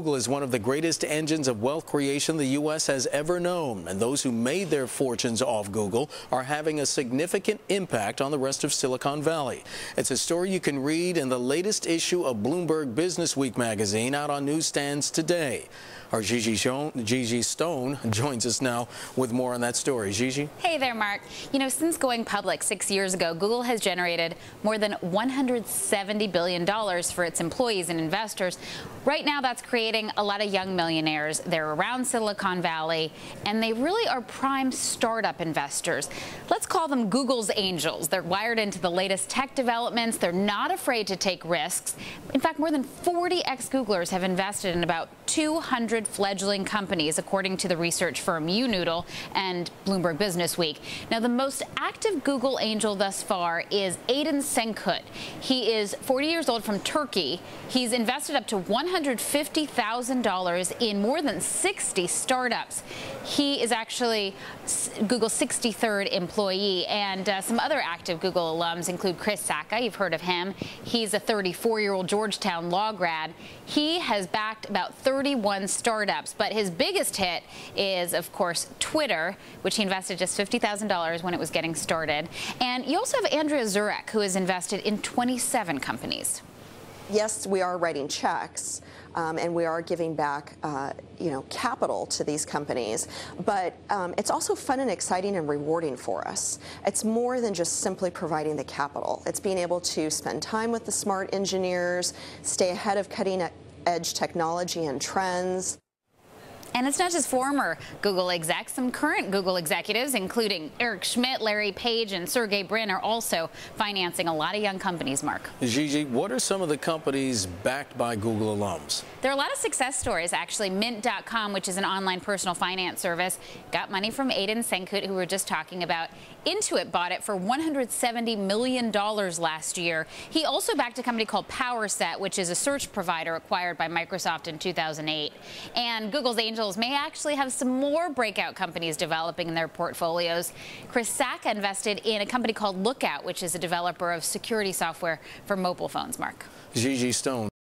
Google is one of the greatest engines of wealth creation the U.S. has ever known, and those who made their fortunes off Google are having a significant impact on the rest of Silicon Valley. It's a story you can read in the latest issue of Bloomberg BusinessWeek magazine, out on newsstands today. Our Gigi Stone joins us now with more on that story. Gigi? Hey there, Mark. You know, since going public 6 years ago, Google has generated more than $170 billion for its employees and investors. Right now, that's creating a lot of young millionaires. They're around Silicon Valley, and they really are prime startup investors. Let's call them Google's angels. They're wired into the latest tech developments. They're not afraid to take risks. In fact, more than 40 ex-Googlers have invested in about 200 fledgling companies, according to the research firm YouNoodle and Bloomberg BusinessWeek. Now, the most active Google angel thus far is Aydin Senkut. He is 40 years old, from Turkey. He's invested up to $150,000 in more than 60 startups. He is actually Google's 63rd employee, and some other active Google alums include Chris Sacca. You've heard of him. He's a 34-year-old Georgetown law grad. He has backed about 31 startups, but his biggest hit is, of course, Twitter, which he invested just $50,000 when it was getting started. And you also have Andrea Zurek, who has invested in 27 companies. Yes, we are writing checks, and we are giving back, capital to these companies. But it's also fun and exciting and rewarding for us. It's more than just simply providing the capital. It's being able to spend time with the smart engineers, stay ahead of cutting-edge technology and trends. And it's not just former Google execs. Some current Google executives, including Eric Schmidt, Larry Page, and Sergey Brin, are also financing a lot of young companies, Mark. Gigi, what are some of the companies backed by Google alums? There are a lot of success stories, actually. Mint.com, which is an online personal finance service, got money from Aydin Senkut, who we were just talking about. Intuit bought it for $170 million last year. He also backed a company called PowerSet, which is a search provider acquired by Microsoft in 2008. And Google's angels may actually have some more breakout companies developing in their portfolios. Chris Sacca invested in a company called Lookout, which is a developer of security software for mobile phones, Mark. Gigi Stone.